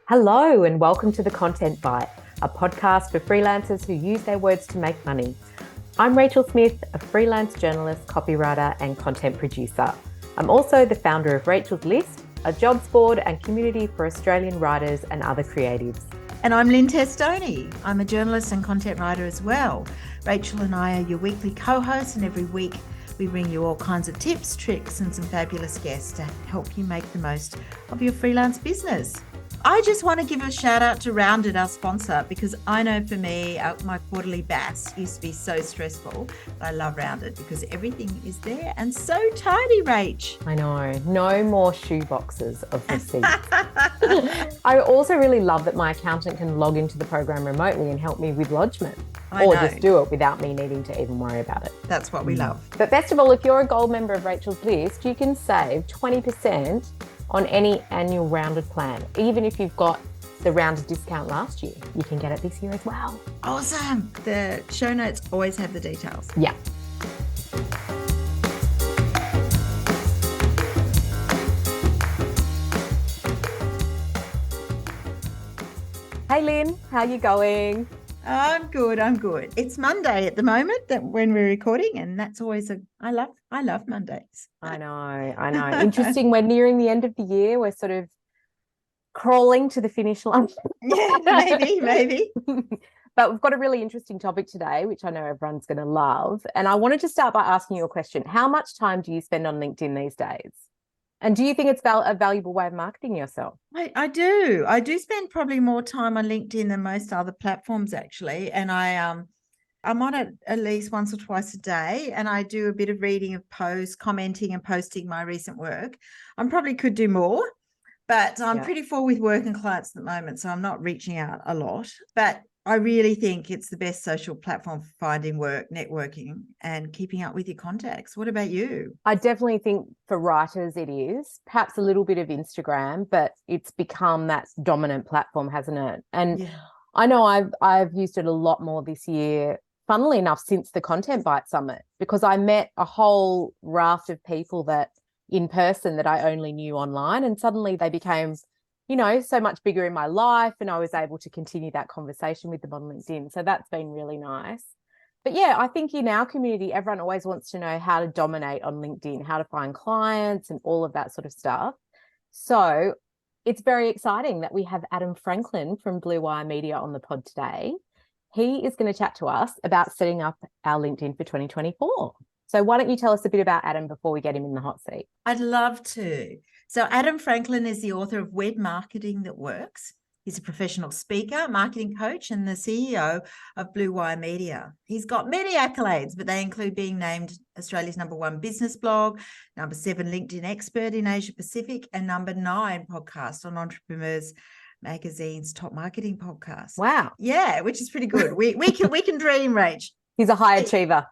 Hello and welcome to The Content Bite, a podcast for freelancers who use their words to make money. I'm Rachel Smith, a freelance journalist, copywriter and content producer. I'm also the founder of Rachel's List, a jobs board and community for Australian writers and other creatives. And I'm Lynn Testoni. I'm a journalist and content writer as well. Rachel and I are your weekly co-hosts, and every week we bring you all kinds of tips, tricks and some fabulous guests to help you make the most of your freelance business. I just want to give a shout out to Rounded, our sponsor, because I know for me, my quarterly BAS used to be so stressful. But I love Rounded because everything is there and so tidy, Rach. I know, no more shoe boxes of receipts. I also really love that my accountant can log into the program remotely and help me with lodgement. Just do it without me needing to even worry about it. That's what we love. But best of all, if you're a gold member of Rachel's List, you can save 20% on any annual Rounded plan. Even if you've got the Rounded discount last year, you can get it this year as well. Awesome. The show notes always have the details. Yeah. Hey Lynn, how you going? I'm good. It's Monday at the moment when we're recording, and that's always I love Mondays. I know. Interesting. We're nearing the end of the year. We're sort of crawling to the finish line. Yeah, maybe. But we've got a really interesting topic today, which I know everyone's going to love. And I wanted to start by asking you a question. How much time do you spend on LinkedIn these days? And do you think it's a valuable way of marketing yourself? I do. I do spend probably more time on LinkedIn than most other platforms, actually. And I'm on it at least once or twice a day, and I do a bit of reading of posts, commenting and posting my recent work. I probably could do more, but I'm pretty full with work and clients at the moment, so I'm not reaching out a lot. But I really think it's the best social platform for finding work, networking, and keeping up with your contacts. What about you? I definitely think for writers it is. Perhaps a little bit of Instagram, but it's become that dominant platform, hasn't it? And I know I've used it a lot more this year, funnily enough, since the Content Bite Summit, because I met a whole raft of people that in person that I only knew online, and suddenly they became so much bigger in my life, and I was able to continue that conversation with them on LinkedIn. So that's been really nice. But yeah, I think in our community, everyone always wants to know how to dominate on LinkedIn, how to find clients and all of that sort of stuff. So it's very exciting that we have Adam Franklin from Blue Wire Media on the pod today. He is going to chat to us about setting up our LinkedIn for 2024. So why don't you tell us a bit about Adam before we get him in the hot seat? I'd love to. So Adam Franklin is the author of Web Marketing That Works. He's a professional speaker, marketing coach, and the CEO of Blue Wire Media. He's got many accolades, but they include being named Australia's #1 business blog, #7 LinkedIn expert in Asia Pacific, and #9 podcast on Entrepreneurs Magazine's top marketing podcast. Wow. Yeah, which is pretty good. We can dream, Rach. He's a high achiever.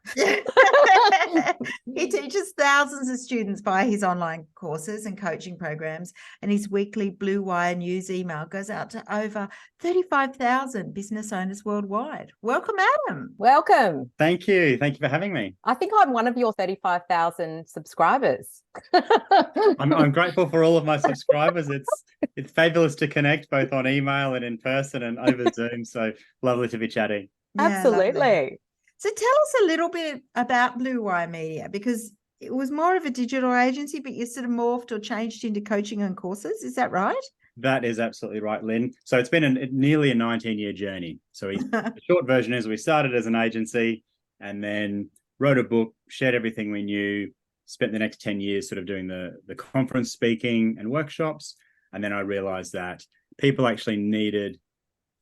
He teaches thousands of students via his online courses and coaching programs, and his weekly Blue Wire news email goes out to over 35,000 business owners worldwide. Welcome, Adam. Welcome. Thank you. Thank you for having me. I think I'm one of your 35,000 subscribers. I'm grateful for all of my subscribers. It's fabulous to connect both on email and in person and over Zoom. So lovely to be chatting. Absolutely. So tell us a little bit about Blue Wire Media, because it was more of a digital agency, but you sort of morphed or changed into coaching and courses. Is that right? That is absolutely right, Lynn. So it's been nearly a 19-year journey. So the short version is we started as an agency and then wrote a book, shared everything we knew, spent the next 10 years sort of doing the conference speaking and workshops. And then I realized that people actually needed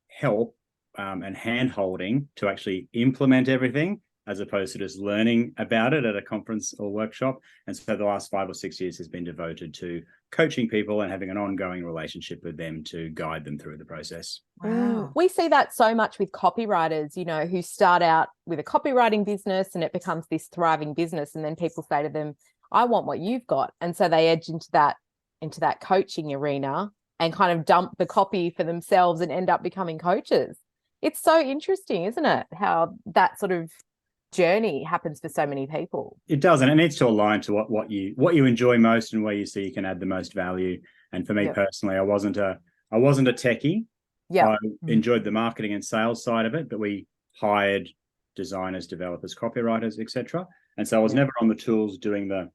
help and hand-holding to actually implement everything, as opposed to just learning about it at a conference or workshop. And so the last 5 or 6 years has been devoted to coaching people and having an ongoing relationship with them to guide them through the process. Wow. We see that so much with copywriters, who start out with a copywriting business and it becomes this thriving business. And then people say to them, I want what you've got. And so they edge into that coaching arena and kind of dump the copy for themselves and end up becoming coaches. It's so interesting, isn't it? How that sort of journey happens for so many people. It does, and it needs to align to what you enjoy most and where you see you can add the most value. And for me personally, I wasn't a I wasn't a techie. Yeah. I enjoyed the marketing and sales side of it, but we hired designers, developers, copywriters, etc. And so I was never on the tools doing the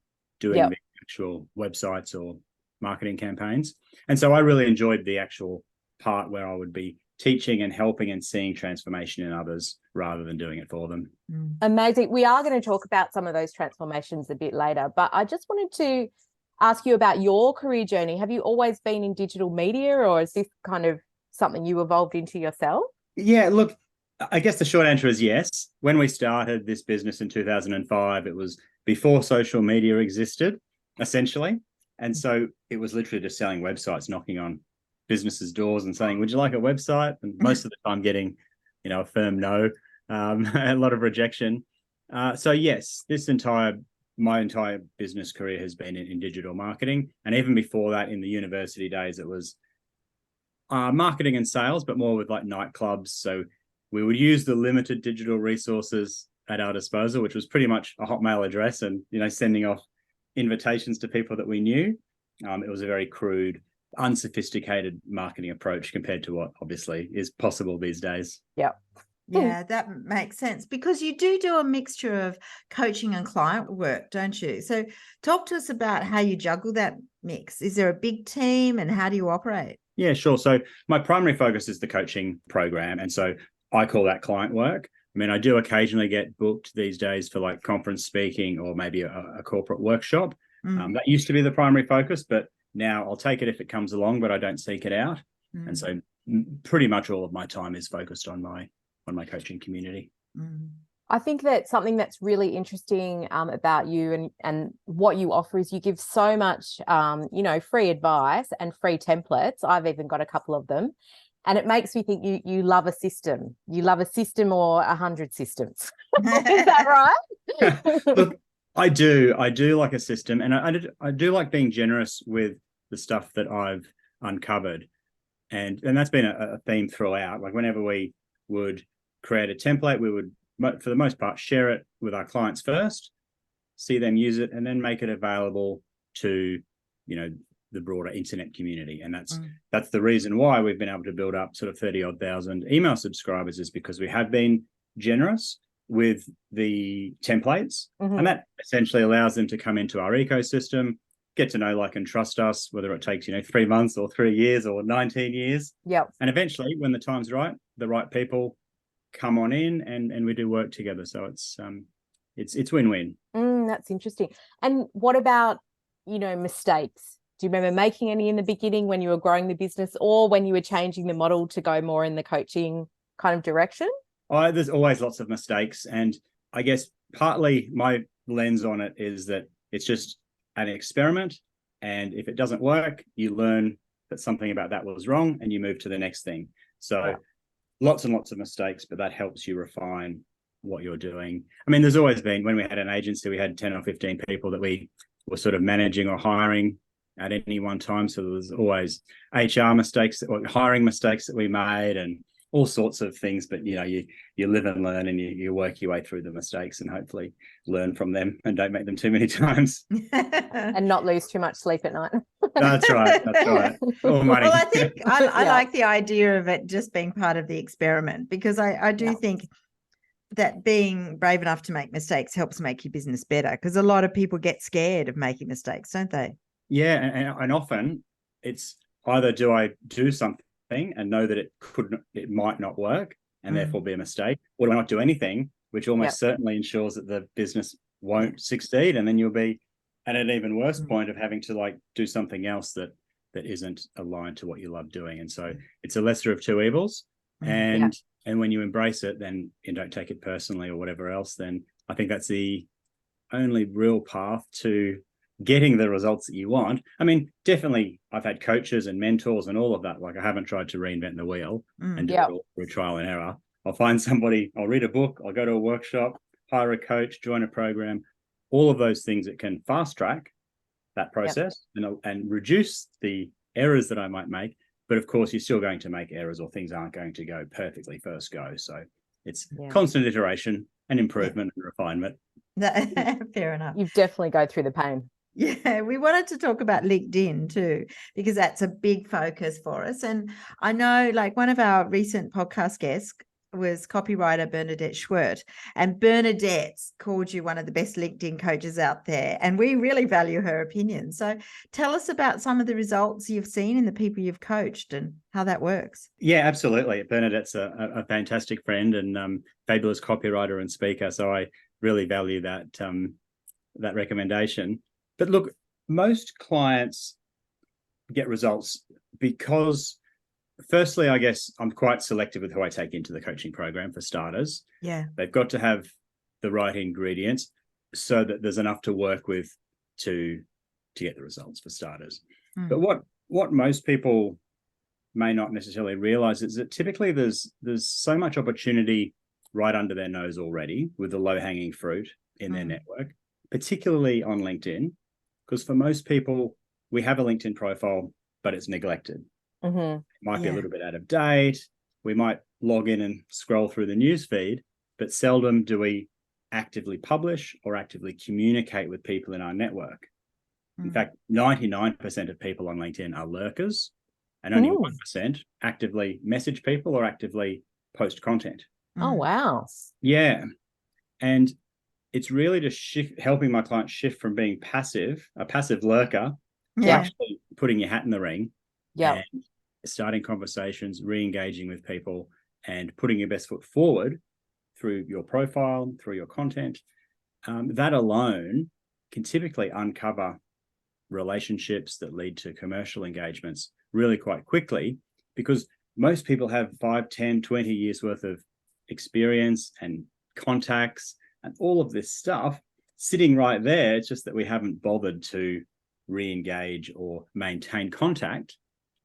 actual websites or marketing campaigns. And so I really enjoyed the actual part where I would be teaching and helping and seeing transformation in others rather than doing it for them. Amazing. We are going to talk about some of those transformations a bit later, but I just wanted to ask you about your career journey. Have you always been in digital media, or is this kind of something you evolved into yourself? Yeah, look, I guess the short answer is yes. When we started this business in 2005, it was before social media existed, essentially. And so it was literally just selling websites, knocking on businesses' doors and saying, would you like a website? And most of the time getting, a firm no, a lot of rejection. So yes, my entire business career has been in digital marketing. And even before that, in the university days, it was marketing and sales, but more with like nightclubs. So we would use the limited digital resources at our disposal, which was pretty much a Hotmail address and, sending off invitations to people that we knew. It was a very crude, unsophisticated marketing approach compared to what obviously is possible these days. Yeah. Yeah, that makes sense, because you do a mixture of coaching and client work, don't you? So talk to us about how you juggle that mix. Is there a big team, and how do you operate? Yeah, sure. So my primary focus is the coaching program. And so I call that client work. I mean, I do occasionally get booked these days for like conference speaking or maybe a corporate workshop. That used to be the primary focus, but now I'll take it if it comes along, but I don't seek it out. And so pretty much all of my time is focused on my coaching community. I think that something that's really interesting about you and what you offer is you give so much, free advice and free templates. I've even got a couple of them. And it makes me think you love a system. You love a system or 100 systems. Is that right? Look, I do like a system, and I do like being generous with the stuff that I've uncovered. And that's been a theme throughout. Like whenever we would create a template, we would, for the most part, share it with our clients first, see them use it, and then make it available to, the broader internet community. And that's the reason why we've been able to build up sort of 30-odd thousand email subscribers, is because we have been generous with the templates. And that essentially allows them to come into our ecosystem, get to know, like, and trust us, whether it takes, 3 months or 3 years or 19 years. Yep. And eventually, when the time's right, the right people come on in and we do work together. So it's win-win. That's interesting. And what about, mistakes? Do you remember making any in the beginning when you were growing the business, or when you were changing the model to go more in the coaching kind of direction? There's always lots of mistakes. And I guess partly my lens on it is that it's just an experiment. And if it doesn't work, you learn that something about that was wrong and you move to the next thing. So lots and lots of mistakes, but that helps you refine what you're doing. I mean, there's always been, when we had an agency, we had 10 or 15 people that we were sort of managing or hiring at any one time. So there was always HR mistakes or hiring mistakes that we made and all sorts of things. But, you live and learn, and you work your way through the mistakes and hopefully learn from them and don't make them too many times. And not lose too much sleep at night. That's right. All money. Well, I think I like the idea of it just being part of the experiment, because I do think that being brave enough to make mistakes helps make your business better, because a lot of people get scared of making mistakes, don't they? Yeah, and often it's either do I do something and know that it might not work and therefore be a mistake, or do I not do anything, which almost certainly ensures that the business won't succeed, and then you'll be at an even worse point of having to do something else that isn't aligned to what you love doing. And so it's a lesser of two evils. And when you embrace it, then and don't take it personally or whatever else, then I think that's the only real path to getting the results that you want. I mean, definitely I've had coaches and mentors and all of that. Like, I haven't tried to reinvent the wheel and do it all through trial and error. I'll find somebody, I'll read a book, I'll go to a workshop, hire a coach, join a program, all of those things that can fast track that process and reduce the errors that I might make. But of course, you're still going to make errors, or things aren't going to go perfectly first go. So it's constant iteration and improvement and refinement. Fair enough. You definitely go through the pain. Yeah, we wanted to talk about LinkedIn too, because that's a big focus for us. And I know, like, one of our recent podcast guests was copywriter Bernadette Schwert, and Bernadette's called you one of the best LinkedIn coaches out there, and we really value her opinion. So tell us about some of the results you've seen in the people you've coached and how that works. Yeah, absolutely. Bernadette's a fantastic friend and fabulous copywriter and speaker. So I really value that that recommendation. But look, most clients get results because, firstly, I guess I'm quite selective with who I take into the coaching program for starters. Yeah. They've got to have the right ingredients so that there's enough to work with to get the results for starters. But what most people may not necessarily realize is that typically there's so much opportunity right under their nose already with the low-hanging fruit in their network, particularly on LinkedIn, because for most people, we have a LinkedIn profile, but it's neglected. It might be a little bit out of date. We might log in and scroll through the news feed, but seldom do we actively publish or actively communicate with people in our network. In fact, 99% of people on LinkedIn are lurkers, and only 1% actively message people or actively post content. Oh, wow. Yeah. And it's really just helping my clients shift from being a passive lurker, to actually putting your hat in the ring and starting conversations, re-engaging with people and putting your best foot forward through your profile, through your content. That alone can typically uncover relationships that lead to commercial engagements really quite quickly, because most people have 5, 10, 20 years worth of experience and contacts and all of this stuff sitting right there. It's just that we haven't bothered to re-engage or maintain contact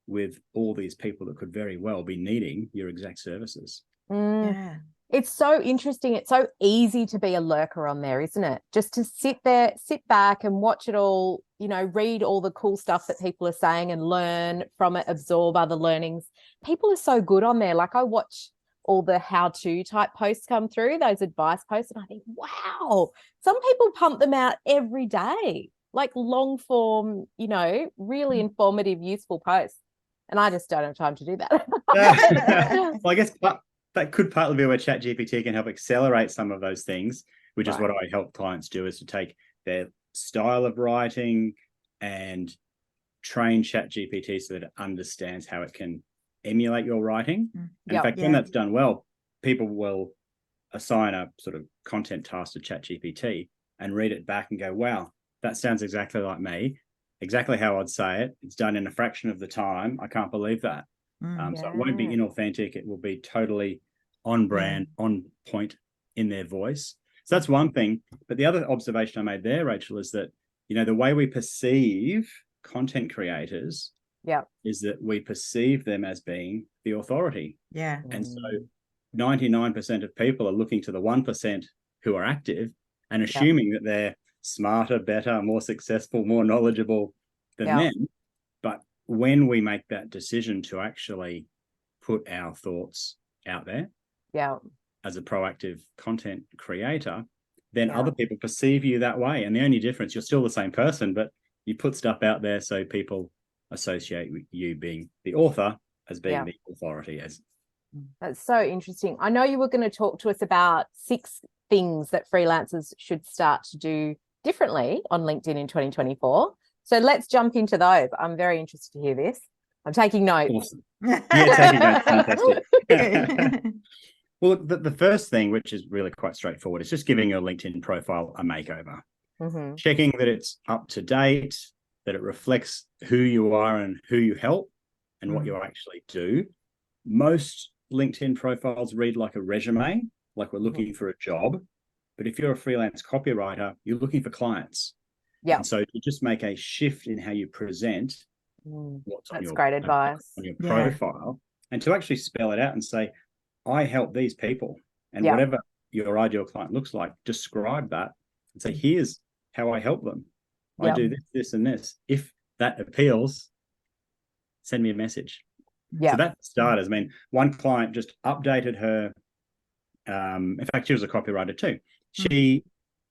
with all these people that could very well be needing your exact services. Yeah. It's so interesting. It's so easy to be a lurker on there, isn't it? Just to sit back and watch it all, read all the cool stuff that people are saying and learn from it, absorb other learnings. People are so good on there. Like, I watch all the how-to type posts come through, those advice posts, and I think, wow, some people pump them out every day, like long form, really informative, useful posts. And I just don't have time to do that. Well, I guess that could partly be where ChatGPT can help accelerate some of those things, which is what I help clients do, is to take their style of writing and train ChatGPT so that it understands how it can emulate your writing. In fact, when that's done well, people will assign a sort of content task to ChatGPT and read it back and go, wow, that sounds exactly like me, exactly how I'd say it. It's done in a fraction of the time. I can't believe that. So it won't be inauthentic. It will be totally on brand, on point in their voice. So that's one thing. But the other observation I made there, Rachel, is that, the way we perceive content creators is that we perceive them as being the authority. Yeah. And so 99% of people are looking to the 1% who are active and assuming that they're smarter, better, more successful, more knowledgeable than them. But when we make that decision to actually put our thoughts out there as a proactive content creator, then other people perceive you that way. And the only difference, you're still the same person, but you put stuff out there so people associate with you being the author as being the authority. That's so interesting. I know you were going to talk to us about 6 things that freelancers should start to do differently on LinkedIn in 2024. So let's jump into those. I'm very interested to hear this. I'm taking notes. Awesome. Taking notes. Fantastic. Well, the first thing, which is really quite straightforward, is just giving your LinkedIn profile a makeover. Checking that it's up to date, that it reflects who you are and who you help and what you actually do. Most LinkedIn profiles read like a resume, like we're looking for a job. But if you're a freelance copywriter, you're looking for clients. And so to just make a shift in how you present what's on your, great advice. On your profile, and to actually spell it out and say, I help these people, and whatever your ideal client looks like, describe that and say, here's how I help them. I do this, this, and this. If that appeals, send me a message. So that's starters. I mean, one client just updated her. In fact, she was a copywriter too. She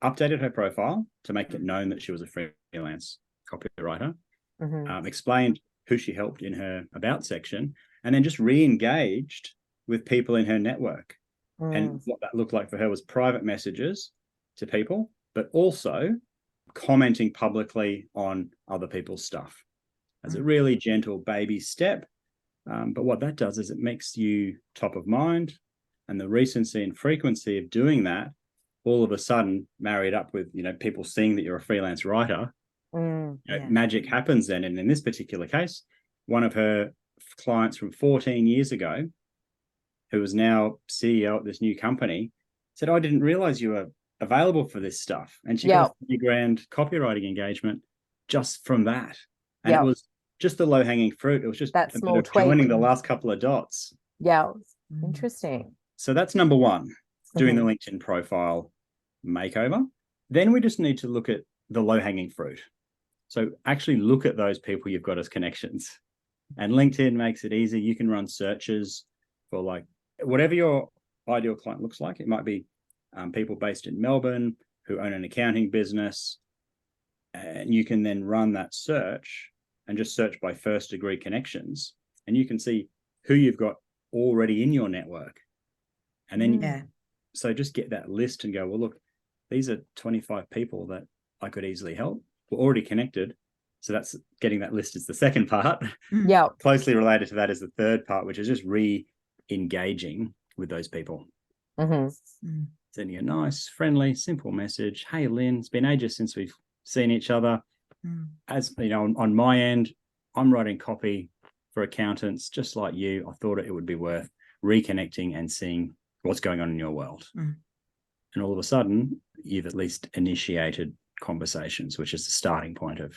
updated her profile to make it known that she was a freelance copywriter, Mm-hmm. explained who she helped in her about section, and then just re-engaged with people in her network. And what that looked like for her was private messages to people, but also commenting publicly on other people's stuff as a really gentle baby step. But what that does is it makes you top of mind, and the recency and frequency of doing that all of a sudden married up with, people seeing that you're a freelance writer, magic happens then. And in this particular case, one of her clients from 14 years ago, who is now CEO at this new company, said, I didn't realize you were available for this stuff. And she got a $30,000 copywriting engagement just from that. And it was just the low-hanging fruit. It was just that small tweak. joining the last couple of dots. Yeah. Interesting. So that's number one, doing the LinkedIn profile makeover. Then we just need to look at the low-hanging fruit. So actually look at those people you've got as connections. And LinkedIn makes it easy. You can run searches for like whatever your ideal client looks like. It might be people based in Melbourne who own an accounting business. And you can then run that search and just search by first degree connections. And you can see who you've got already in your network. And then, so just get that list and go, well, look, these are 25 people that I could easily help. We're already connected. So that's getting that list is the second part. Yeah. Closely related to that is the third part, which is just re-engaging with those people. Sending a nice, friendly, simple message. Hey, Lynn, it's been ages since we've seen each other. As you know, on my end, I'm writing copy for accountants just like you. I thought it would be worth reconnecting and seeing what's going on in your world. And all of a sudden, you've at least initiated conversations, which is the starting point of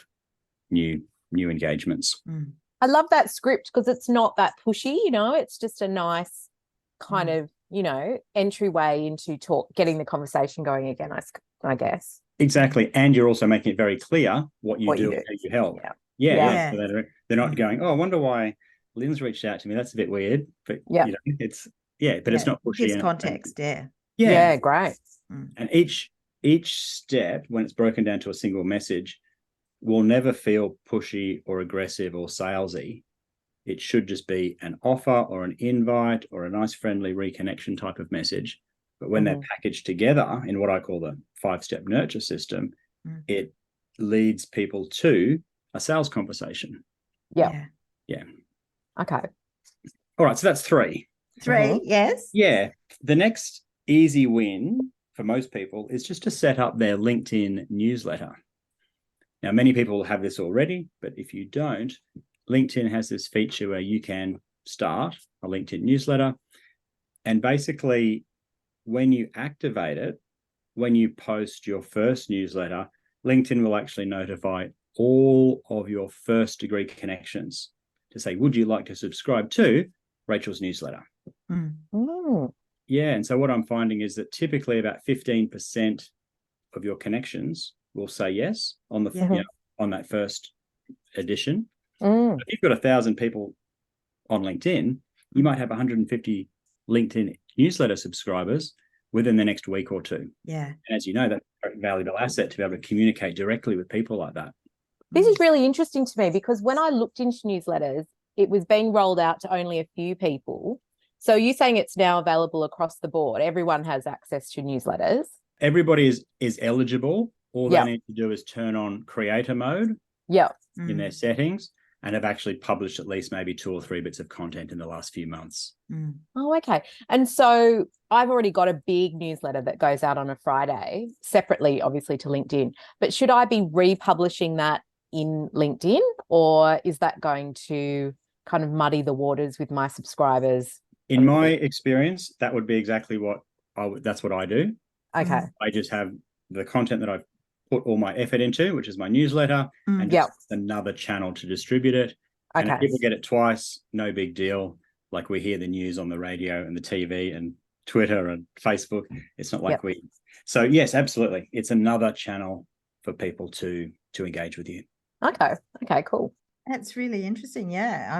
new engagements. I love that script because it's not that pushy, it's just a nice kind of, entryway into getting the conversation going again, I guess. Exactly. And you're also making it very clear what you do and how you help. Yeah. So they're not going, oh, I wonder why Lynn's reached out to me. That's a bit weird. But it's it's not pushy. Gives context, Yeah, great. And each step, when it's broken down to a single message, will never feel pushy or aggressive or salesy. It should just be an offer or an invite or a nice friendly reconnection type of message. But when they're packaged together in what I call the 5-step nurture system, it leads people to a sales conversation. Yeah. Okay. All right. So that's 3. 3, yes. Yeah. The next easy win for most people is just to set up their LinkedIn newsletter. Now, many people have this already, but if you don't, LinkedIn has this feature where you can start a LinkedIn newsletter. And basically, when you activate it, when you post your first newsletter, LinkedIn will actually notify all of your first degree connections to say, would you like to subscribe to Rachel's newsletter? Yeah. And so what I'm finding is that typically about 15% of your connections will say yes on the on that first edition. If you've got 1,000 people on LinkedIn, you might have 150 LinkedIn newsletter subscribers within the next week or 2. Yeah. And as you know, that's a valuable asset to be able to communicate directly with people like that. This is really interesting to me because when I looked into newsletters, it was being rolled out to only a few people. So you're saying it's now available across the board. Everyone has access to newsletters. Everybody is eligible. All they need to do is turn on creator mode in their settings and have actually published at least maybe 2 or 3 bits of content in the last few months. Oh, okay. And so I've already got a big newsletter that goes out on a Friday, separately, obviously, to LinkedIn. But should I be republishing that in LinkedIn, or is that going to kind of muddy the waters with my subscribers? In my experience, that would be exactly what that's what I do. Okay. I just have the content that I've put all my effort into, which is my newsletter, and just another channel to distribute it. And if people get it twice, no big deal. Like we hear the news on the radio and the TV and Twitter and Facebook. It's not like So yes, absolutely. It's another channel for people to engage with you. Okay, cool. That's really interesting. Yeah.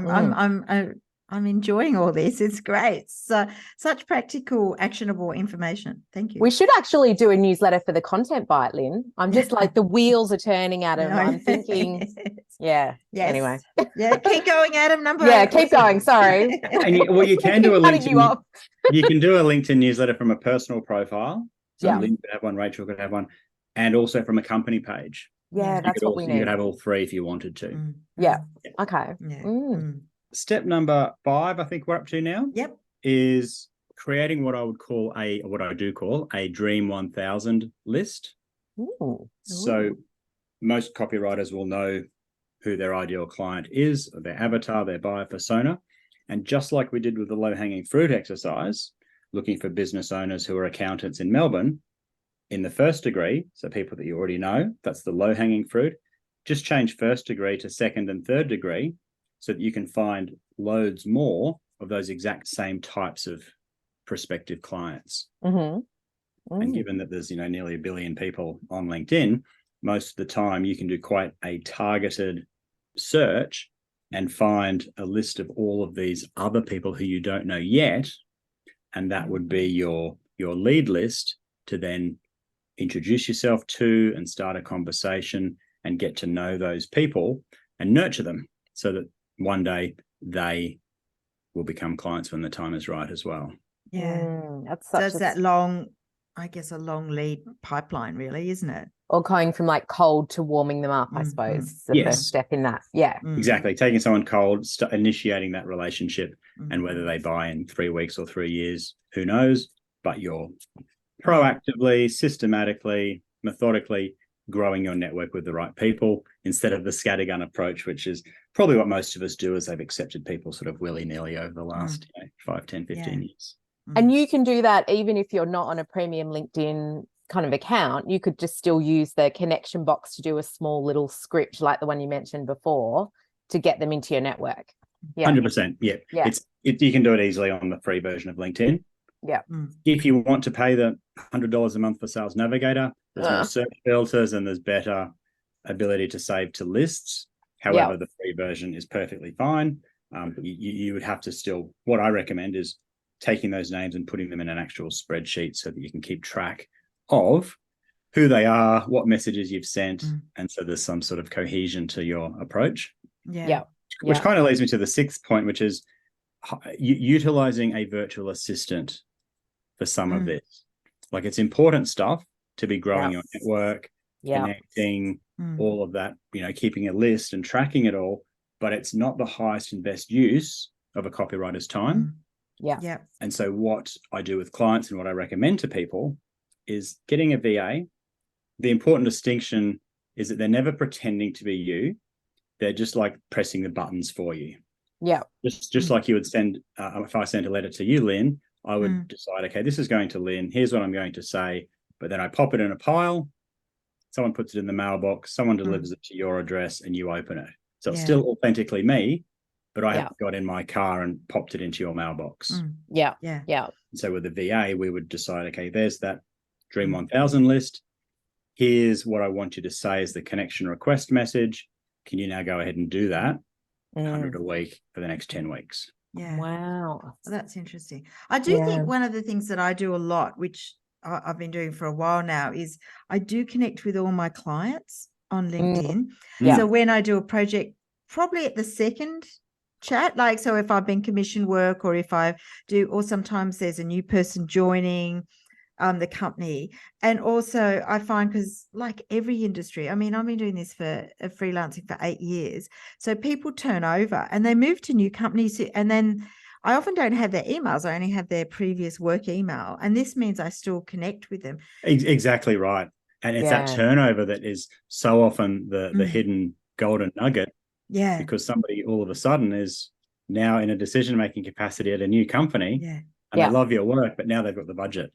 I'm enjoying all this. It's great. So such practical, actionable information. Thank you. We should actually do a newsletter for the Content Bite, Lynn. I'm just like, the wheels are turning, Adam. No. I'm thinking, yeah. Yes. Anyway. Yeah, keep going, Adam. Number Yeah, 8. keep going. Sorry. And you can do a Cutting you off. You can do a LinkedIn newsletter from a personal profile. So Yeah. Lynn could have one, Rachel could have one, and also from a company page. Yeah, that's what we need. You could have all three if you wanted to. Yeah. Okay. Yeah. Step number 5, I think we're up to now. Yep. Is creating what I do call a Dream 1000 list. Ooh. So most copywriters will know who their ideal client is, or their avatar, their buyer persona. And just like we did with the low-hanging fruit exercise, looking for business owners who are accountants in Melbourne, in the first degree, so people that you already know, that's the low-hanging fruit, just change first degree to second and third degree so that you can find loads more of those exact same types of prospective clients. And given that there's nearly 1 billion people on LinkedIn, most of the time you can do quite a targeted search and find a list of all of these other people who you don't know yet, and that would be your lead list to then introduce yourself to and start a conversation and get to know those people and nurture them so that one day they will become clients when the time is right as well. Yeah. That's So such it's that long, I guess, a long lead pipeline, really, isn't it? or going from like cold to warming them up, I suppose, is the first step in that. Yeah. Exactly. Taking someone cold, initiating that relationship, and whether they buy in 3 weeks or 3 years, who knows? But you're proactively, systematically, methodically growing your network with the right people instead of the scattergun approach, which is probably what most of us do, as they've accepted people sort of willy-nilly over the last 5, 10, 15 years. And you can do that even if you're not on a premium LinkedIn kind of account. You could just still use the connection box to do a small little script like the one you mentioned before to get them into your network. 100%. Yeah. You can do it easily on the free version of LinkedIn. Yeah. If you want to pay the $100 a month for Sales Navigator, there's more search filters and there's better ability to save to lists. However, the free version is perfectly fine. You would have to still, what I recommend is taking those names and putting them in an actual spreadsheet so that you can keep track of who they are, what messages you've sent, and so there's some sort of cohesion to your approach. Which kind of leads me to the 6th point, which is utilizing a virtual assistant for some of this. Like, it's important stuff to be growing your network, connecting, all of that, keeping a list and tracking it all, but it's not the highest and best use of a copywriter's time. And so what I do with clients and what I recommend to people is getting a VA. The important distinction is that they're never pretending to be you. They're just like pressing the buttons for you. Just like you would send, if I sent a letter to you, Lynn, I would decide, okay, this is going to Lynn. Here's what I'm going to say. But then I pop it in a pile. Someone puts it in the mailbox. Someone delivers it to your address and you open it. So it's still authentically me, but I haven't got in my car and popped it into your mailbox. So with the VA, we would decide, okay, there's that Dream 1000 list. Here's what I want you to say is the connection request message. Can you now go ahead and do that? 100 a week for the next 10 weeks. Wow. Well, that's interesting. I do think one of the things that I do a lot, which I've been doing for a while now, is I do connect with all my clients on LinkedIn. So when I do a project, probably at the second chat, like, so if I've been commissioned work, or if I do, or sometimes there's a new person joining the company. And also I find, because like every industry, I mean, I've been doing this for freelancing for 8 years. So people turn over and they move to new companies, and then I often don't have their emails. I only have their previous work email. And this means I still connect with them. Exactly right. And it's that turnover that is so often the hidden golden nugget. Because somebody all of a sudden is now in a decision-making capacity at a new company and they love your work, but now they've got the budget.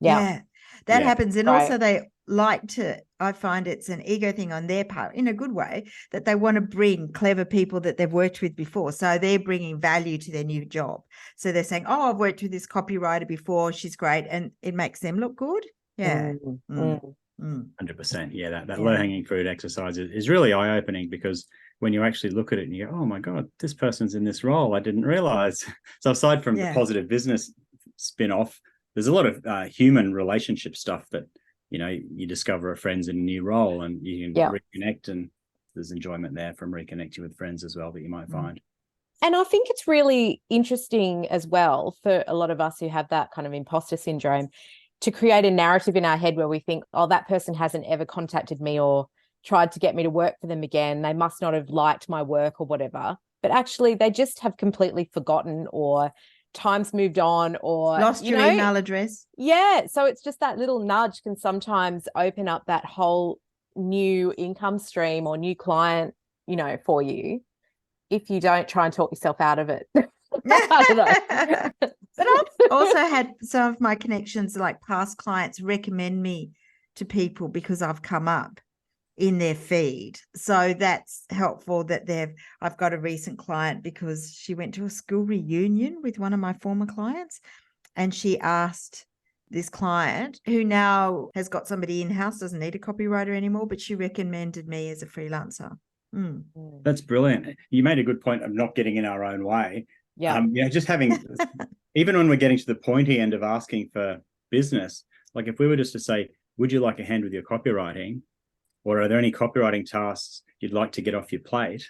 That happens. And also they like to, I find it's an ego thing on their part, in a good way, that they want to bring clever people that they've worked with before. So they're bringing value to their new job. So they're saying, oh, I've worked with this copywriter before. She's great. And it makes them look good. 100%. That low-hanging fruit exercise is really eye-opening, because when you actually look at it and you go, oh my God, this person's in this role, I didn't realize. So aside from the positive business spin-off, there's a lot of human relationship stuff that, you know, you discover a friend's in a new role and you can reconnect, and there's enjoyment there from reconnecting with friends as well that you might find. And I think it's really interesting as well for a lot of us who have that kind of imposter syndrome to create a narrative in our head where we think, oh, that person hasn't ever contacted me or tried to get me to work for them again. They must not have liked my work or whatever. But actually, they just have completely forgotten, or time's moved on, or lost your email address. Yeah. So it's just that little nudge can sometimes open up that whole new income stream or new client, you know, for you, if you don't try and talk yourself out of it. I don't know. But I've also had some of my connections, like past clients, recommend me to people because I've come up in their feed. So that's helpful that I've got a recent client because she went to a school reunion with one of my former clients, and she asked this client, who now has got somebody in-house, doesn't need a copywriter anymore, but she recommended me as a freelancer. That's brilliant. You made a good point of not getting in our own way. Just having, even when we're getting to the pointy end of asking for business, like if we were just to say, would you like a hand with your copywriting? Or are there any copywriting tasks you'd like to get off your plate? ?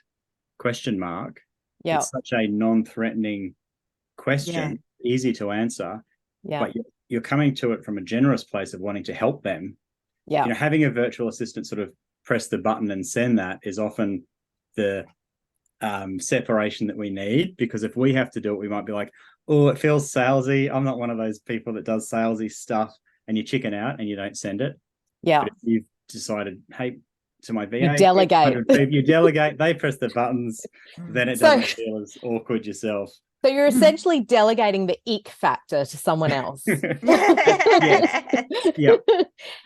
It's such a non-threatening question, easy to answer, but you're coming to it from a generous place of wanting to help them. You know, having a virtual assistant sort of press the button and send that is often the separation that we need, because if we have to do it, we might be like, oh, it feels salesy. I'm not one of those people that does salesy stuff, and you chicken out and you don't send it. But if you've decided, hey, to my VA, you delegate. You delegate, they press the buttons, then it doesn't feel as awkward yourself. So you're essentially delegating the ick factor to someone else.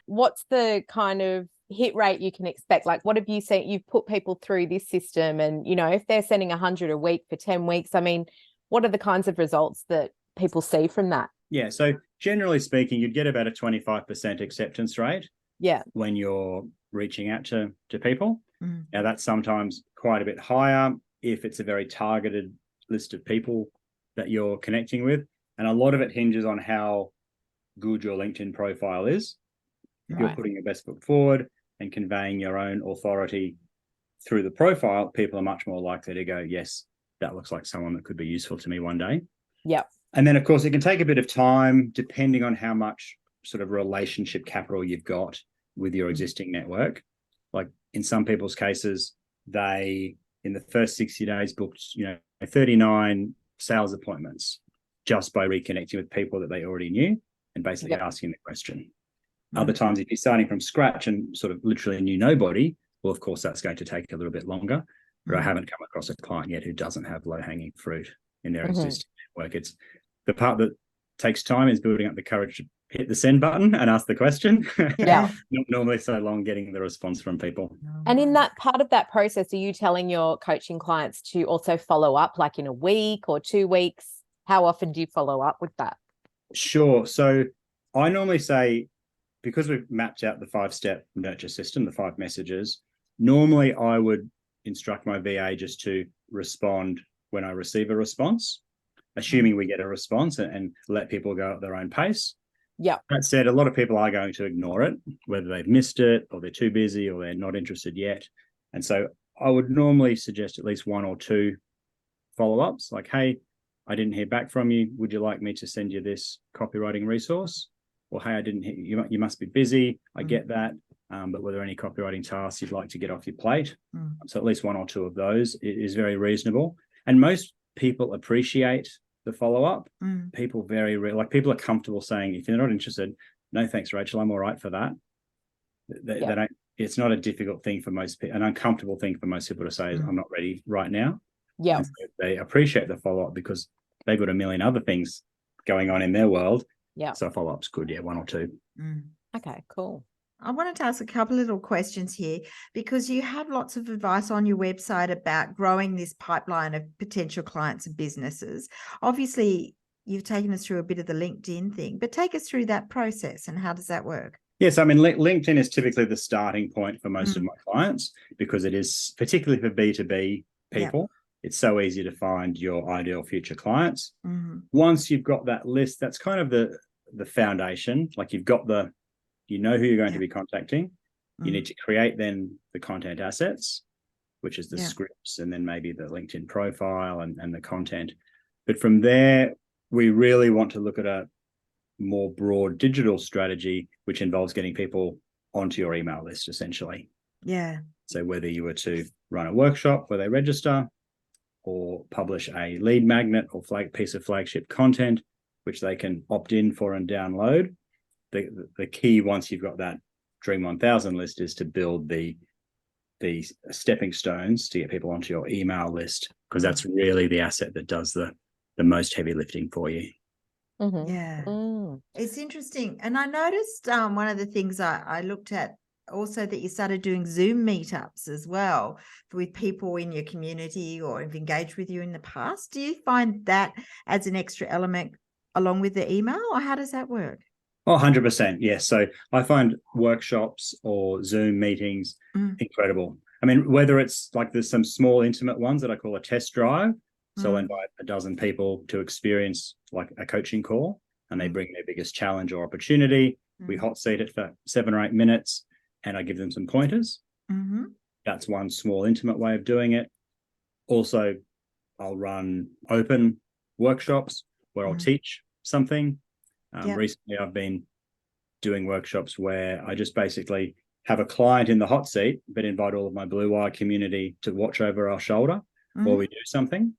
What's the kind of hit rate you can expect? Like, what have you seen? You've put people through this system, and, you know, if they're sending 100 a week for 10 weeks, I mean, what are the kinds of results that people see from that? Yeah. So generally speaking, you'd get about a 25% acceptance rate. When you're reaching out to people. Now that's sometimes quite a bit higher if it's a very targeted list of people that you're connecting with. And a lot of it hinges on how good your LinkedIn profile is. If you're putting your best foot forward and conveying your own authority through the profile, people are much more likely to go, yes, that looks like someone that could be useful to me one day. And then, of course, it can take a bit of time depending on how much sort of relationship capital you've got with your existing network. Like in some people's cases, they, in the first 60 days, booked, 39 sales appointments just by reconnecting with people that they already knew and basically asking the question. Other times, if you're starting from scratch and sort of literally knew nobody, well, of course, that's going to take a little bit longer. But I haven't come across a client yet who doesn't have low-hanging fruit in their existing network. It's the part that takes time is building up the courage to hit the send button and ask the question. Not normally so long getting the response from people. And in that part of that process, are you telling your coaching clients to also follow up, like in a week or 2 weeks? How often do you follow up with that? Sure. So I normally say, because we've mapped out the 5-step nurture system, the 5 messages, normally I would instruct my VA just to respond when I receive a response, assuming we get a response, and let people go at their own pace. That said, a lot of people are going to ignore it, whether they've missed it or they're too busy or they're not interested yet. And so I would normally suggest at least 1 or 2 follow-ups, like, hey, I didn't hear back from you. Would you like me to send you this copywriting resource? Or, hey, I didn't hear you must be busy. I get that. But were there any copywriting tasks you'd like to get off your plate? So at least 1 or 2 of those is very reasonable. And most people appreciate the follow-up. People people are comfortable saying, if you're not interested, no thanks, Rachel, I'm all right for that. They don't, it's not a difficult thing for most people, an uncomfortable thing for most people to say is, I'm not ready right now. So they appreciate the follow-up because they've got a million other things going on in their world. So follow-up's good, 1 or 2. Okay, cool. I wanted to ask a couple little questions here, because you have lots of advice on your website about growing this pipeline of potential clients and businesses. Obviously, you've taken us through a bit of the LinkedIn thing, but take us through that process and how does that work? Yes, I mean, LinkedIn is typically the starting point for most of Mm. my clients because it is, particularly for B2B people, it's so easy to find your ideal future clients. Mm-hmm. Once you've got that list, that's kind of the foundation. Like you've got you know who you're going to be contacting. You need to create then the content assets, which is the scripts, and then maybe the LinkedIn profile and the content. But from there, we really want to look at a more broad digital strategy, which involves getting people onto your email list, essentially. Yeah. So whether you were to run a workshop where they register, or publish a lead magnet or piece of flagship content, which they can opt in for and download. The key, once you've got that Dream 1000 list, is to build the stepping stones to get people onto your email list, because that's really the asset that does the most heavy lifting for you. Mm-hmm. Yeah. It's interesting. And I noticed one of the things I looked at also, that you started doing Zoom meetups as well with people in your community or have engaged with you in the past. Do you find that adds an extra element along with the email, or how does that work? Oh, 100%. Yes. So I find workshops or Zoom meetings incredible. I mean, whether it's like there's some small intimate ones that I call a test drive. So I'll invite a dozen people to experience like a coaching call, and they bring their biggest challenge or opportunity. We hot seat it for 7 or 8 minutes, and I give them some pointers. That's one small intimate way of doing it. Also, I'll run open workshops where I'll teach something. Recently, I've been doing workshops where I just basically have a client in the hot seat, but invite all of my Blue Wire community to watch over our shoulder while we do something.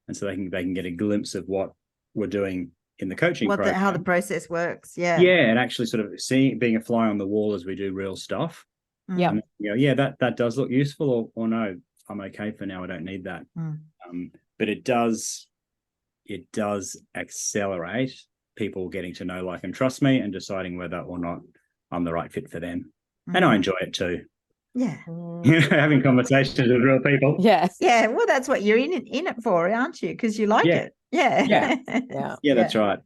And so they can get a glimpse of what we're doing in the coaching program. How the process works. Yeah. Yeah. And actually sort of being a fly on the wall as we do real stuff. Yeah. That does look useful, or no, I'm okay for now. I don't need that. But it does accelerate people getting to know, like, and trust me, and deciding whether or not I'm the right fit for them. And I enjoy it too. Yeah. Having conversations with real people. Yes. Yeah. Well, that's what you're in it for, aren't you? Because you like it. Yeah. Yeah, that's right.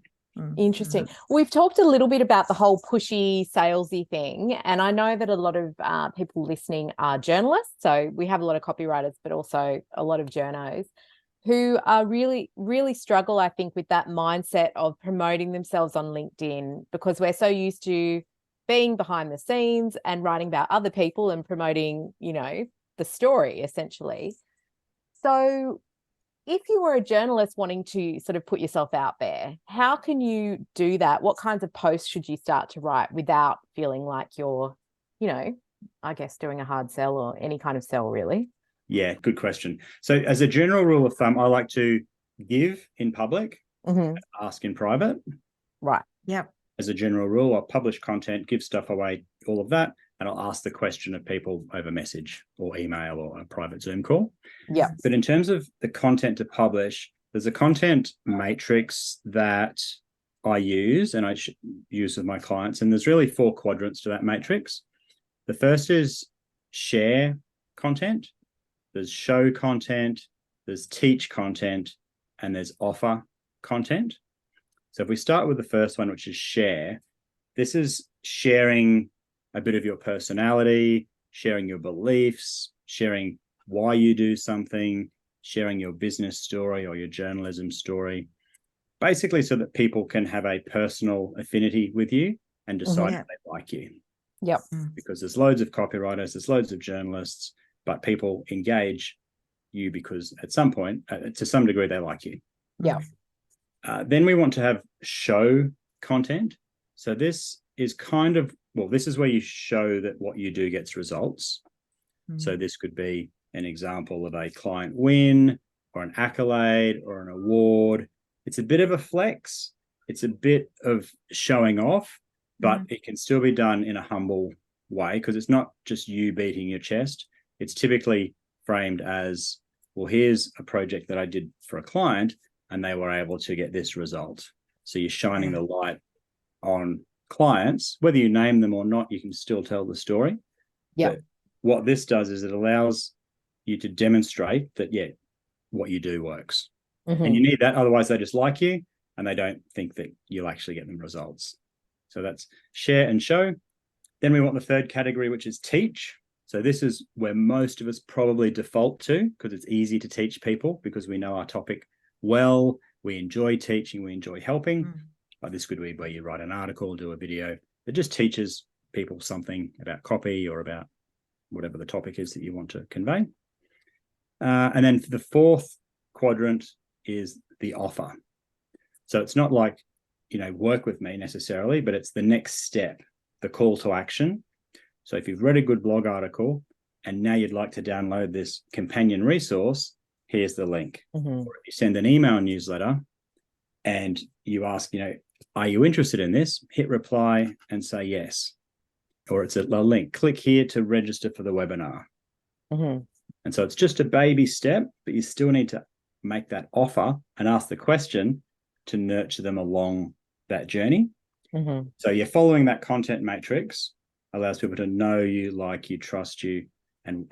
Interesting. We've talked a little bit about the whole pushy, salesy thing, and I know that a lot of people listening are journalists. So we have a lot of copywriters, but also a lot of journos who are really, really struggle, I think, with that mindset of promoting themselves on LinkedIn, because we're so used to being behind the scenes and writing about other people and promoting, the story, essentially. So if you were a journalist wanting to sort of put yourself out there, how can you do that? What kinds of posts should you start to write without feeling like you're, I guess, doing a hard sell or any kind of sell, really? Yeah, good question. So as a general rule of thumb, I like to give in public, ask in private. Right. Yep. As a general rule, I'll publish content, give stuff away, all of that, and I'll ask the question of people over message or email or a private Zoom call. Yeah. But in terms of the content to publish, there's a content matrix that I use and I use with my clients. And there's really 4 quadrants to that matrix. The first is share content, there's show content, there's teach content, and there's offer content. So if we start with the first one, which is share, this is sharing a bit of your personality, sharing your beliefs, sharing why you do something, sharing your business story or your journalism story, basically so that people can have a personal affinity with you and decide if they like you. Yep. Because there's loads of copywriters, there's loads of journalists, but people engage you because at some point, to some degree, they like you. Yeah. Then we want to have show content. So this is this is where you show that what you do gets results. So this could be an example of a client win or an accolade or an award. It's a bit of a flex. It's a bit of showing off, but it can still be done in a humble way, because it's not just you beating your chest. It's typically framed as, well, here's a project that I did for a client and they were able to get this result. So you're shining the light on clients. Whether you name them or not, you can still tell the story. Yeah. But what this does is it allows you to demonstrate that, what you do works. And you need that. Otherwise, they just like you and they don't think that you'll actually get them results. So that's share and show. Then we want the third category, which is teach. So this is where most of us probably default to, because it's easy to teach people because we know our topic well, we enjoy teaching, we enjoy helping. This could be where you write an article, do a video that just teaches people something about copy or about whatever the topic is that you want to convey. And then the fourth quadrant is the offer. So it's not like, work with me necessarily, but it's the next step, the call to action. So if you've read a good blog article and now you'd like to download this companion resource, here's the link. Or if you send an email newsletter and you ask, are you interested in this? Hit reply and say yes. Or it's a link. Click here to register for the webinar. And so it's just a baby step, but you still need to make that offer and ask the question to nurture them along that journey. So you're following that content matrix, allows people to know you, like you, trust you, and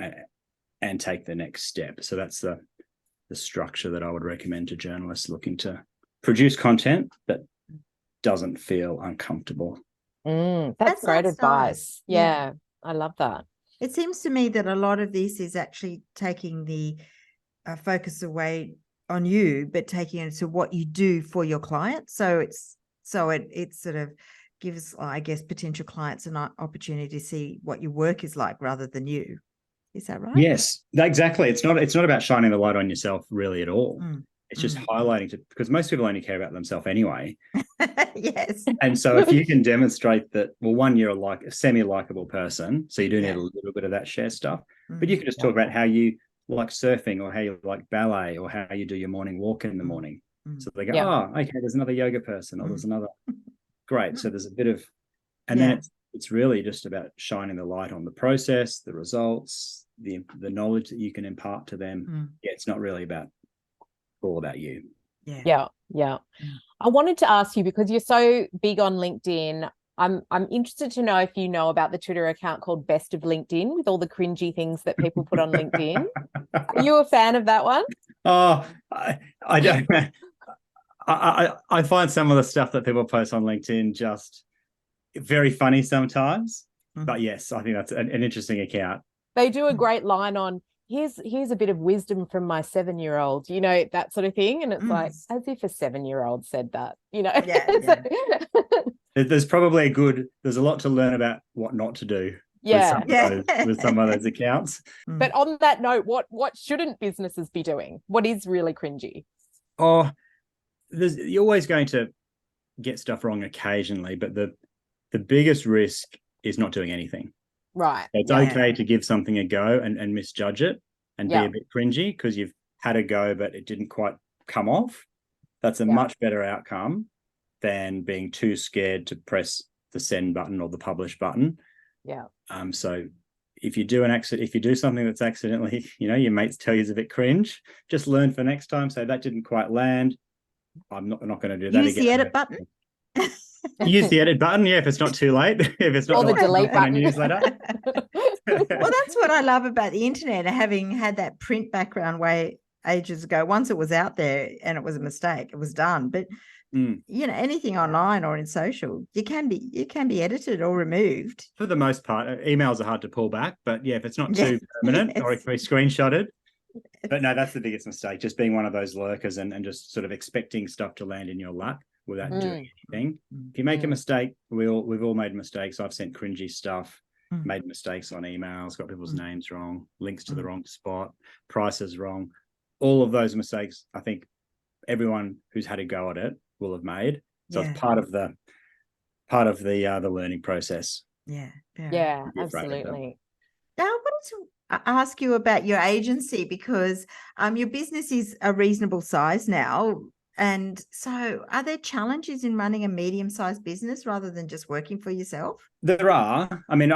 take the next step. So that's the structure that I would recommend to journalists looking to produce content that doesn't feel uncomfortable. That's great advice. Yeah, I love that. It seems to me that a lot of this is actually taking the focus away on you, but taking it to what you do for your clients. So it sort of gives, I guess, potential clients an opportunity to see what your work is like rather than you. Is that right? Yes, exactly. It's not about shining the light on yourself really at all. It's just highlighting because most people only care about themselves anyway. Yes. And so if you can demonstrate that, well, one, you're like a semi-likable person, so you do need a little bit of that share stuff, but you can just talk about how you like surfing or how you like ballet or how you do your morning walk in the morning. So they go, oh, okay, there's another yoga person or there's another. Great. So there's a bit of, and then it's really just about shining the light on the process, the results, the knowledge that you can impart to them. It's not really all about you. Yeah. I wanted to ask you, because you're so big on LinkedIn, I'm interested to know if you know about the Twitter account called Best of LinkedIn, with all the cringy things that people put on LinkedIn. Are you a fan of that one? Oh, I don't. I find some of the stuff that people post on LinkedIn just very funny sometimes. But yes, I think that's an interesting account. They do a great line on, here's a bit of wisdom from my 7-year-old, that sort of thing. And it's like, as if a 7-year-old said that, There's probably there's a lot to learn about what not to do with some of those accounts. But on that note, what shouldn't businesses be doing? What is really cringy? Oh, you're always going to get stuff wrong occasionally, but the biggest risk is not doing anything. Right. So it's okay to give something a go and misjudge it and be a bit cringy because you've had a go, but it didn't quite come off. That's a much better outcome than being too scared to press the send button or the publish button. Yeah. So if you do something that's accidentally, your mates tell you is a bit cringe, just learn for next time. Say that didn't quite land. I'm not going to do that again. Use the edit button. Use the edit button, if it's not too late. If it's not or the delete button. A newsletter. Well, that's what I love about the internet, having had that print background way ages ago. Once it was out there and it was a mistake, it was done. But anything online or in social, you can be edited or removed. For the most part, emails are hard to pull back. But if it's not too permanent or if we screenshotted. But no, that's the biggest mistake, just being one of those lurkers and just sort of expecting stuff to land in your lap without doing anything. If you make a mistake, we've all made mistakes. I've sent cringy stuff, made mistakes on emails, got people's names wrong, links to the wrong spot, prices wrong. All of those mistakes, I think everyone who's had a go at it will have made. So it's part of the learning process. Yeah, absolutely. Now, I wanted to ask you about your agency, because your business is a reasonable size now. And so are there challenges in running a medium-sized business rather than just working for yourself? There are. I mean, we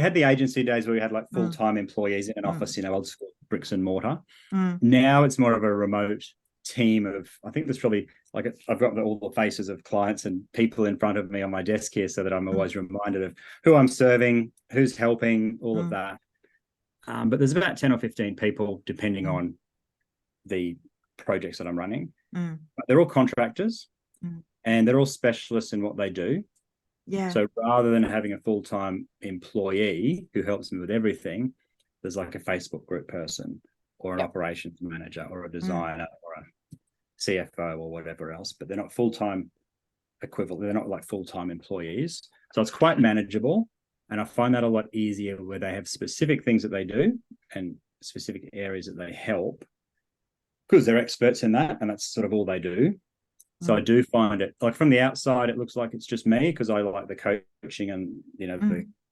had the agency days where we had like full-time employees in an office, old school bricks and mortar. Now it's more of a remote team of, I think there's probably I've got all the faces of clients and people in front of me on my desk here so that I'm always reminded of who I'm serving, who's helping, all of that. But there's about 10 or 15 people depending on the projects that I'm running. But they're all contractors and they're all specialists in what they do. Yeah. So rather than having a full-time employee who helps me with everything, there's like a Facebook group person or an operations manager or a designer or a CFO or whatever else, but they're not full-time equivalent. They're not like full-time employees. So it's quite manageable. And I find that a lot easier where they have specific things that they do and specific areas that they help because they're experts in that. And that's sort of all they do. So I do find it like from the outside, it looks like it's just me because I like the coaching and, you know,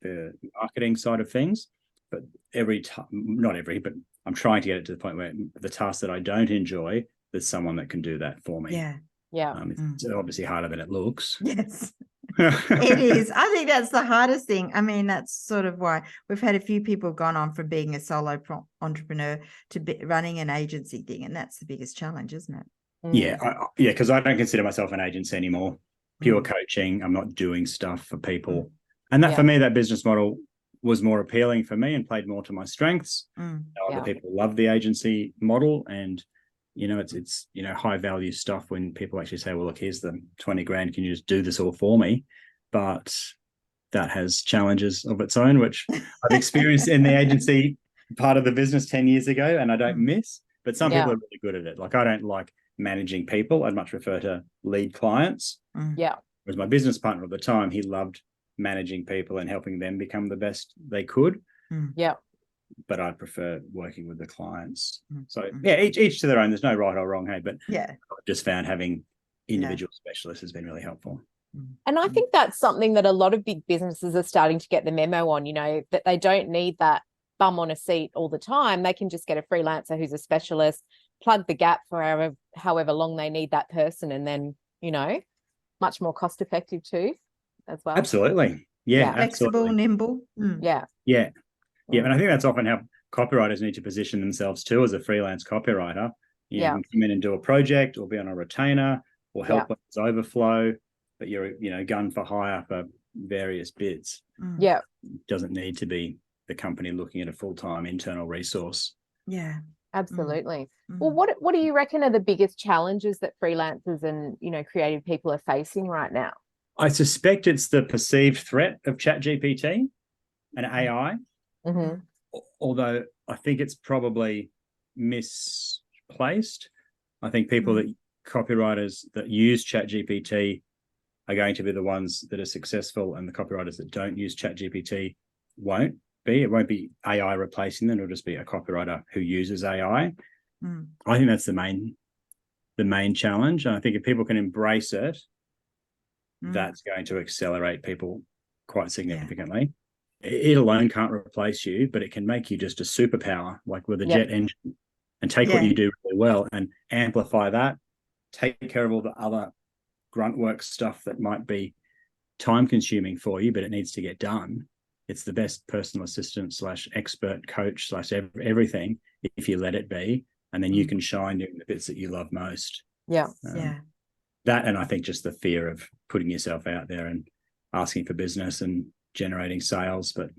the marketing side of things. But every time, not every, but I'm trying to get it to the point where the tasks that I don't enjoy, there's someone that can do that for me. Yeah. Yeah. It's obviously harder than it looks. Yes, it is. I think that's the hardest thing. I mean, that's sort of why we've had a few people gone on from being a solo entrepreneur to running an agency thing. And that's the biggest challenge, isn't it? Yeah, because I don't consider myself an agency anymore. Pure coaching. I'm not doing stuff for people. And that for me, that business model was more appealing for me and played more to my strengths. Other people love the agency model. And, you know, it's you know, high value stuff when people actually say, well, look, here's the 20 grand. Can you just do this all for me? But that has challenges of its own, which I've experienced in the agency part of the business 10 years ago, and I don't miss. But some people are really good at it. Like, I don't like managing people. I'd much prefer to lead clients. Yeah. Whereas my business partner at the time, he loved managing people and helping them become the best they could. Yeah. But I prefer working with the clients. So yeah, each to their own. There's no right or wrong, hey. But I've just found having individual specialists has been really helpful. And I think that's something that a lot of big businesses are starting to get the memo on, you know, that they don't need that bum on a seat all the time. They can just get a freelancer who's a specialist, plug the gap for however long they need that person, and then, you know, much more cost effective too as well. Absolutely. Yeah. Flexible, absolutely. nimble. Yeah. And I think that's often how copywriters need to position themselves too as a freelance copywriter. You can come in and do a project or be on a retainer or help with its overflow, but you're, you know, gun for hire for various bids. Yeah. It doesn't need to be the company looking at a full-time internal resource. Yeah. Absolutely. Well, what do you reckon are the biggest challenges that freelancers and, you know, creative people are facing right now? I suspect it's the perceived threat of ChatGPT and AI. Although I think it's probably misplaced. I think people that copywriters that use ChatGPT are going to be the ones that are successful, and the copywriters that don't use ChatGPT won't be. It won't be AI replacing them. It'll just be a copywriter who uses AI. I think that's the main challenge. And I think if people can embrace it, that's going to accelerate people quite significantly. It alone can't replace you, but it can make you just a superpower, like with a jet engine, and take what you do really well and amplify that, take care of all the other grunt work stuff that might be time consuming for you, but it needs to get done. It's the best personal assistant / expert coach / everything if you let it be, and then you can shine doing the bits that you love most. That, and I think just the fear of putting yourself out there and asking for business and generating sales, but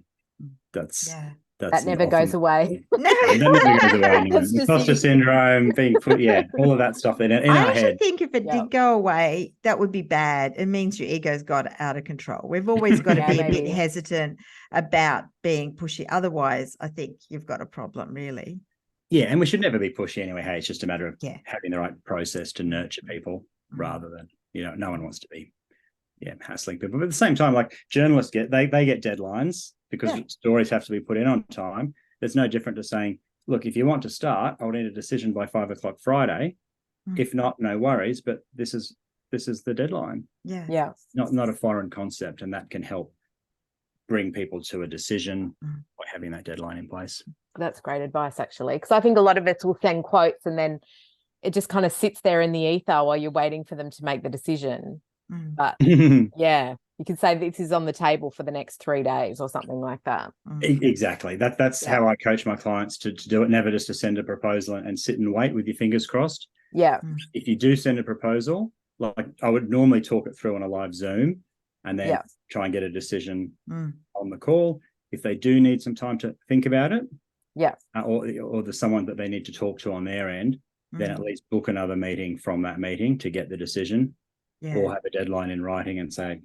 that's that never goes away. That never goes away. Imposter syndrome, being put, all of that stuff in our head. I actually think if it did go away, that would be bad. It means your ego's got out of control. We've always got to be a bit hesitant about being pushy. Otherwise, I think you've got a problem, really. Yeah, and we should never be pushy anyway. Hey, it's just a matter of having the right process to nurture people rather than, you know, no one wants to be hassling people. But at the same time, like journalists get deadlines because stories have to be put in on time. There's no different to saying, look, if you want to start, I'll need a decision by 5 o'clock Friday. If not, no worries, but this is the deadline. Not a foreign concept, and that can help bring people to a decision by having that deadline in place. That's great advice, actually, because I think a lot of us will send quotes and then it just kind of sits there in the ether while you're waiting for them to make the decision. But you can say this is on the table for the next 3 days or something like that. Exactly. That's how I coach my clients to do it. Never just to send a proposal and sit and wait with your fingers crossed. If you do send a proposal, like I would normally talk it through on a live Zoom and then try and get a decision on the call. If they do need some time to think about it, or there's someone that they need to talk to on their end, then at least book another meeting from that meeting to get the decision, or have a deadline in writing and say,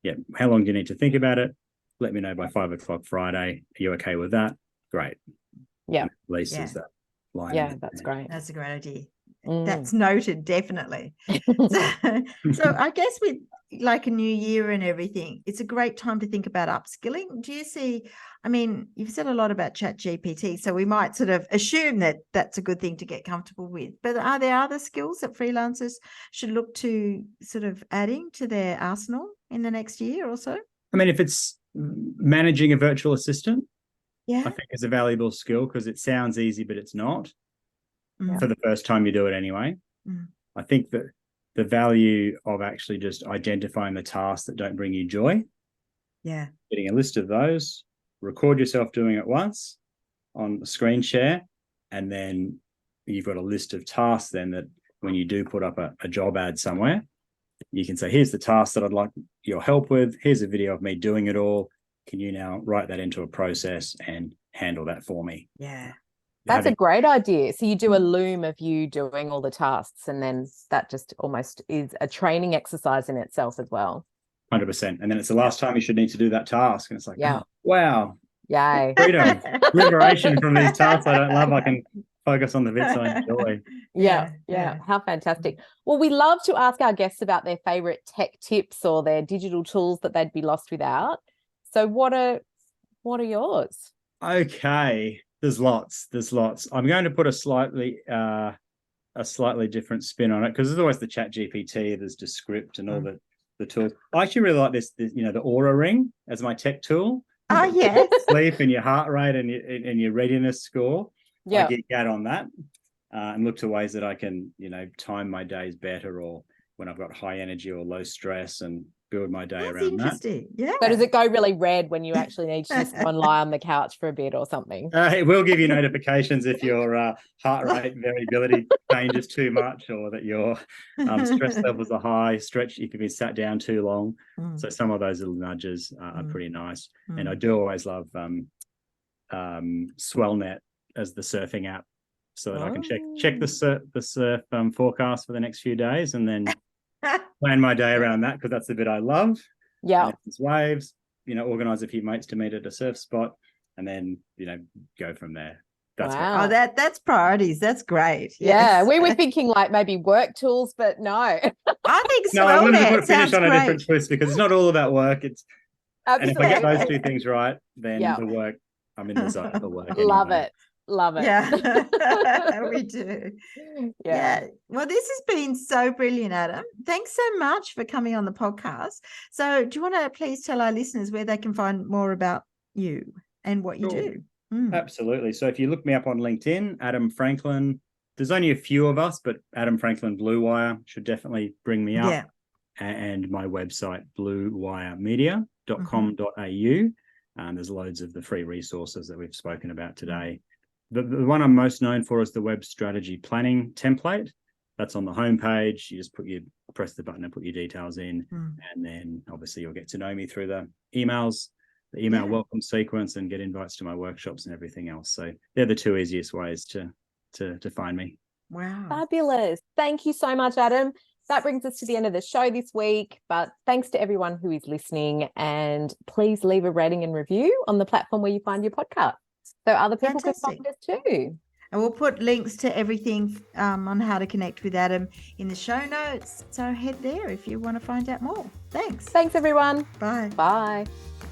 yeah, how long do you need to think about it? Let me know by 5 o'clock Friday. Are you okay with that? Great. Yeah. Releases that line. Yeah, that's great. That's a great idea. Mm. That's noted, definitely. So I guess with like a new year and everything, it's a great time to think about upskilling. Do you see, I mean, you've said a lot about ChatGPT, so we might sort of assume that that's a good thing to get comfortable with. But are there other skills that freelancers should look to sort of adding to their arsenal in the next year or so? I mean, if it's managing a virtual assistant, Yeah. I think is a valuable skill because it sounds easy, but it's not Mm. for the first time you do it anyway. Mm. I think that the value of actually just identifying the tasks that don't bring you joy, Yeah. getting a list of those, record yourself doing it once on a screen share, and then you've got a list of tasks then that when you do put up a job ad somewhere, you can say, here's the task that I'd like your help with. Here's a video of me doing it all. Can you now write that into a process and handle that for me? Yeah. That's a great idea. So you do a loom of you doing all the tasks, and then that just almost is a training exercise in itself as well. 100%. And then it's the last time you should need to do that task. And it's like, yeah, oh, wow. Yay. Freedom, liberation from these tasks I don't love. I can focus on the bits I enjoy. Yeah. How fantastic. Well, we love to ask our guests about their favorite tech tips or their digital tools that they'd be lost without. So what are yours? Okay. There's lots. I'm going to put a slightly different spin on it because there's always the ChatGPT, there's Descript and all the tools. I actually really like this, the Aura Ring as my tech tool. Oh, yes. Sleep and your heart rate and your readiness score. Yeah. I get that on that and look to ways that I can, time my days better or when I've got high energy or low stress and build my day That's around interesting. that. Yeah. So does it go really red when you actually need to just go and lie on the couch for a bit or something? It will give you notifications if your heart rate variability changes too much or that your stress levels are high, stretch if you've been sat down too long. So some of those little nudges are pretty nice. And I do always love Swellnet as the surfing app so that I can check the surf forecast for the next few days and then plan my day around that because that's the bit I love. Yeah. It's waves, organize a few mates to meet at a surf spot and then, go from there. That's wow. That's priorities. That's great. Yeah. Yes. We were thinking like maybe work tools, but no. I think no, I wanted to put a finish sounds on a great. different twist because it's not all about work. It's Absolutely. and if I get those two things right, then the work, I'm in the zone for work. Anyway. Love it. Yeah, we do. Yeah. Well, this has been so brilliant, Adam. Thanks so much for coming on the podcast. So do you want to please tell our listeners where they can find more about you and what you do? Absolutely. So if you look me up on LinkedIn, Adam Franklin, there's only a few of us, but Adam Franklin Blue Wire should definitely bring me up. Yeah. And my website, bluewiremedia.com.au. There's loads of the free resources that we've spoken about today. The one I'm most known for is the web strategy planning template. That's on the homepage. You just press the button and put your details in. And then obviously you'll get to know me through the emails, the email welcome sequence and get invites to my workshops and everything else. So they're the two easiest ways to find me. Wow. Fabulous. Thank you so much, Adam. That brings us to the end of the show this week, but thanks to everyone who is listening and please leave a rating and review on the platform where you find your podcast so other people can find us too. And we'll put links to everything on how to connect with Adam in the show notes. So head there if you want to find out more. Thanks. Thanks, everyone. Bye. Bye.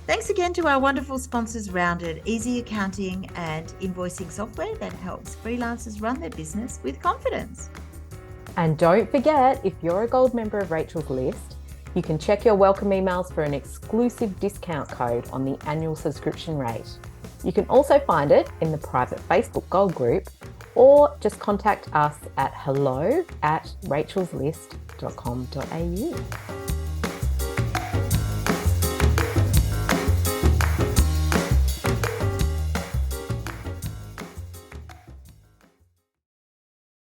Thanks again to our wonderful sponsors, Rounded, easy accounting and invoicing software that helps freelancers run their business with confidence. And don't forget, if you're a gold member of Rachel's List, you can check your welcome emails for an exclusive discount code on the annual subscription rate. You can also find it in the private Facebook Gold group or just contact us at hello@rachelslist.com.au.